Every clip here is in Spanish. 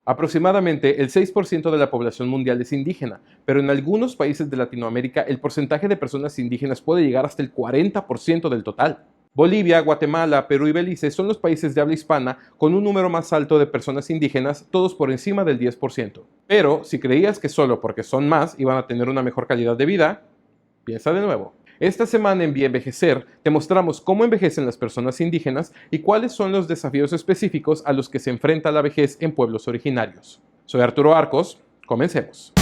Aproximadamente el 6% de la población mundial es indígena, pero en algunos países de Latinoamérica el porcentaje de personas indígenas puede llegar hasta el 40% del total. Bolivia, Guatemala, Perú y Belice son los países de habla hispana con un número más alto de personas indígenas, todos por encima del 10%. Pero si creías que solo porque son más iban a tener una mejor calidad de vida, piensa de nuevo. Esta semana en Vía Envejecer te mostramos cómo envejecen las personas indígenas y cuáles son los desafíos específicos a los que se enfrenta la vejez en pueblos originarios. Soy Arturo Arcos, comencemos.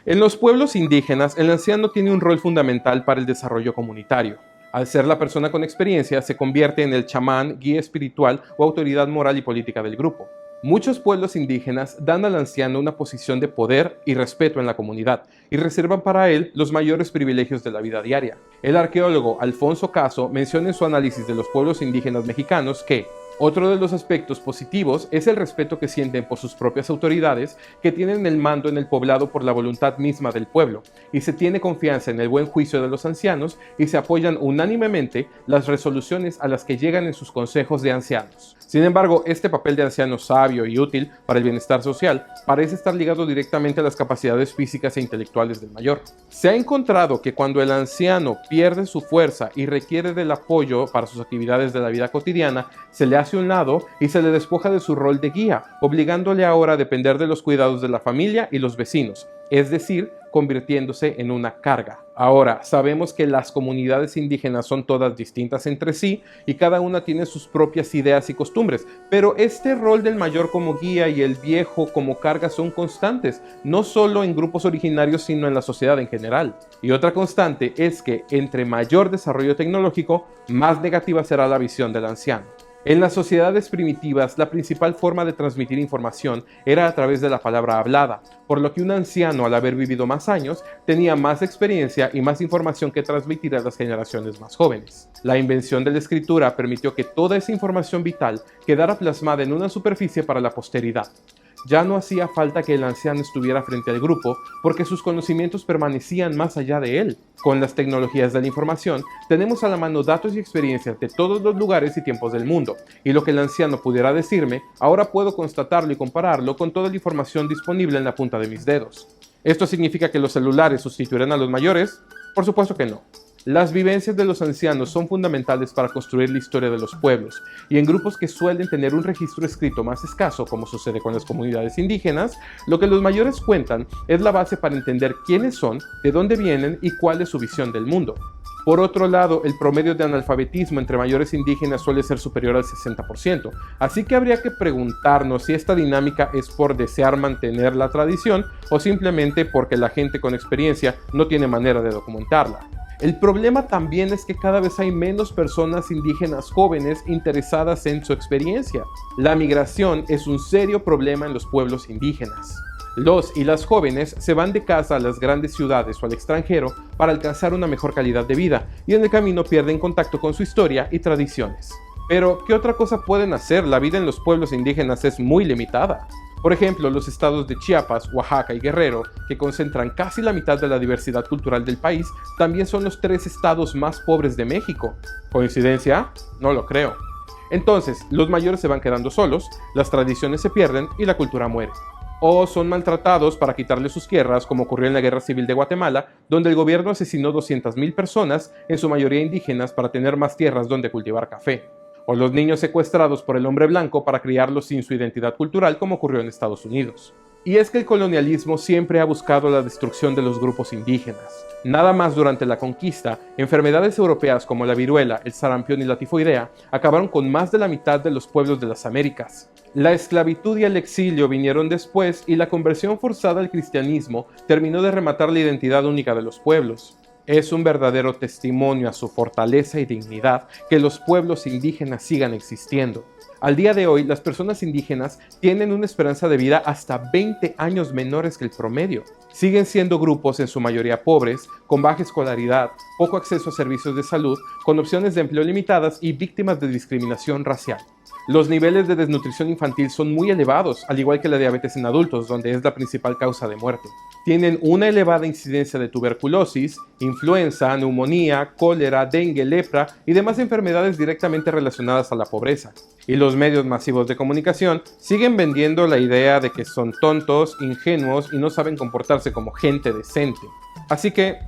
En los pueblos indígenas, el anciano tiene un rol fundamental para el desarrollo comunitario. Al ser la persona con experiencia, se convierte en el chamán, guía espiritual o autoridad moral y política del grupo. Muchos pueblos indígenas dan al anciano una posición de poder y respeto en la comunidad y reservan para él los mayores privilegios de la vida diaria. El arqueólogo Alfonso Caso menciona en su análisis de los pueblos indígenas mexicanos que otro de los aspectos positivos es el respeto que sienten por sus propias autoridades, que tienen el mando en el poblado por la voluntad misma del pueblo, y se tiene confianza en el buen juicio de los ancianos y se apoyan unánimemente las resoluciones a las que llegan en sus consejos de ancianos. Sin embargo, este papel de anciano sabio y útil para el bienestar social parece estar ligado directamente a las capacidades físicas e intelectuales del mayor. Se ha encontrado que cuando el anciano pierde su fuerza y requiere del apoyo para sus actividades de la vida cotidiana, se le hace un lado y se le despoja de su rol de guía, obligándole ahora a depender de los cuidados de la familia y los vecinos, es decir, convirtiéndose en una carga. Ahora, sabemos que las comunidades indígenas son todas distintas entre sí y cada una tiene sus propias ideas y costumbres, pero este rol del mayor como guía y el viejo como carga son constantes, no solo en grupos originarios sino en la sociedad en general. Y otra constante es que entre mayor desarrollo tecnológico, más negativa será la visión del anciano. En las sociedades primitivas, la principal forma de transmitir información era a través de la palabra hablada, por lo que un anciano, al haber vivido más años, tenía más experiencia y más información que transmitir a las generaciones más jóvenes. La invención de la escritura permitió que toda esa información vital quedara plasmada en una superficie para la posteridad. Ya no hacía falta que el anciano estuviera frente al grupo porque sus conocimientos permanecían más allá de él. Con las tecnologías de la información, tenemos a la mano datos y experiencias de todos los lugares y tiempos del mundo, y lo que el anciano pudiera decirme, ahora puedo constatarlo y compararlo con toda la información disponible en la punta de mis dedos. ¿Esto significa que los celulares sustituirán a los mayores? Por supuesto que no. Las vivencias de los ancianos son fundamentales para construir la historia de los pueblos, y en grupos que suelen tener un registro escrito más escaso, como sucede con las comunidades indígenas, lo que los mayores cuentan es la base para entender quiénes son, de dónde vienen y cuál es su visión del mundo. Por otro lado, el promedio de analfabetismo entre mayores indígenas suele ser superior al 60%, así que habría que preguntarnos si esta dinámica es por desear mantener la tradición o simplemente porque la gente con experiencia no tiene manera de documentarla. El problema también es que cada vez hay menos personas indígenas jóvenes interesadas en su experiencia. La migración es un serio problema en los pueblos indígenas. Los y las jóvenes se van de casa a las grandes ciudades o al extranjero para alcanzar una mejor calidad de vida y en el camino pierden contacto con su historia y tradiciones. Pero, ¿qué otra cosa pueden hacer? La vida en los pueblos indígenas es muy limitada. Por ejemplo, los estados de Chiapas, Oaxaca y Guerrero, que concentran casi la mitad de la diversidad cultural del país, también son los 3 estados más pobres de México. ¿Coincidencia? No lo creo. Entonces, los mayores se van quedando solos, las tradiciones se pierden y la cultura muere. O son maltratados para quitarles sus tierras, como ocurrió en la Guerra Civil de Guatemala, donde el gobierno asesinó 200,000 personas, en su mayoría indígenas, para tener más tierras donde cultivar café. O los niños secuestrados por el hombre blanco para criarlos sin su identidad cultural, como ocurrió en Estados Unidos. Y es que el colonialismo siempre ha buscado la destrucción de los grupos indígenas. Nada más durante la conquista, enfermedades europeas como la viruela, el sarampión y la tifoidea acabaron con más de la mitad de los pueblos de las Américas. La esclavitud y el exilio vinieron después y la conversión forzada al cristianismo terminó de rematar la identidad única de los pueblos. Es un verdadero testimonio a su fortaleza y dignidad que los pueblos indígenas sigan existiendo. Al día de hoy, las personas indígenas tienen una esperanza de vida hasta 20 años menores que el promedio. Siguen siendo grupos en su mayoría pobres, con baja escolaridad, poco acceso a servicios de salud, con opciones de empleo limitadas y víctimas de discriminación racial. Los niveles de desnutrición infantil son muy elevados, al igual que la diabetes en adultos, donde es la principal causa de muerte. Tienen una elevada incidencia de tuberculosis, influenza, neumonía, cólera, dengue, lepra y demás enfermedades directamente relacionadas a la pobreza. Y los medios masivos de comunicación siguen vendiendo la idea de que son tontos, ingenuos y no saben comportarse como gente decente. Así que,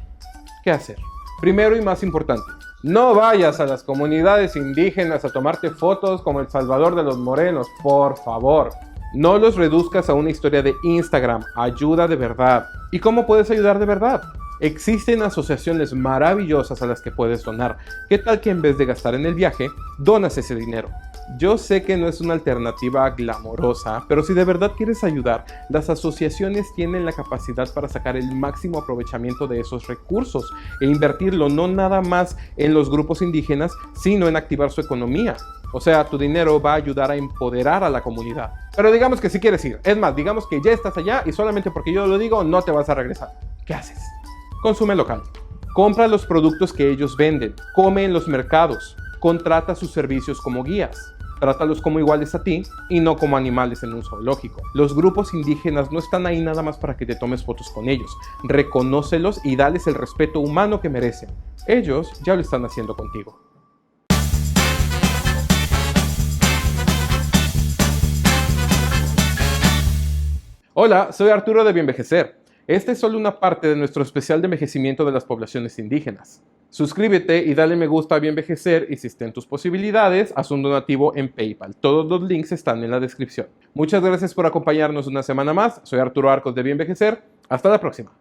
¿qué hacer? Primero y más importante, no vayas a las comunidades indígenas a tomarte fotos como el Salvador de los Morenos, por favor. No los reduzcas a una historia de Instagram, ayuda de verdad. ¿Y cómo puedes ayudar de verdad? Existen asociaciones maravillosas a las que puedes donar. ¿Qué tal que en vez de gastar en el viaje, donas ese dinero? Yo sé que no es una alternativa glamorosa, pero si de verdad quieres ayudar, las asociaciones tienen la capacidad para sacar el máximo aprovechamiento de esos recursos e invertirlo no nada más en los grupos indígenas, sino en activar su economía. O sea, tu dinero va a ayudar a empoderar a la comunidad. Pero digamos que si quieres ir, es más, digamos que ya estás allá y solamente porque yo lo digo no te vas a regresar. ¿Qué haces? Consume local. Compra los productos que ellos venden. Come en los mercados. Contrata sus servicios como guías. Trátalos como iguales a ti y no como animales en un zoológico. Los grupos indígenas no están ahí nada más para que te tomes fotos con ellos. Reconócelos y dales el respeto humano que merecen. Ellos ya lo están haciendo contigo. Hola, soy Arturo de Bienvejecer. Esta es solo una parte de nuestro especial de envejecimiento de las poblaciones indígenas. Suscríbete y dale me gusta a Bienvejecer y si está en tus posibilidades, haz un donativo en PayPal. Todos los links están en la descripción. Muchas gracias por acompañarnos una semana más. Soy Arturo Arcos de Bienvejecer. Hasta la próxima.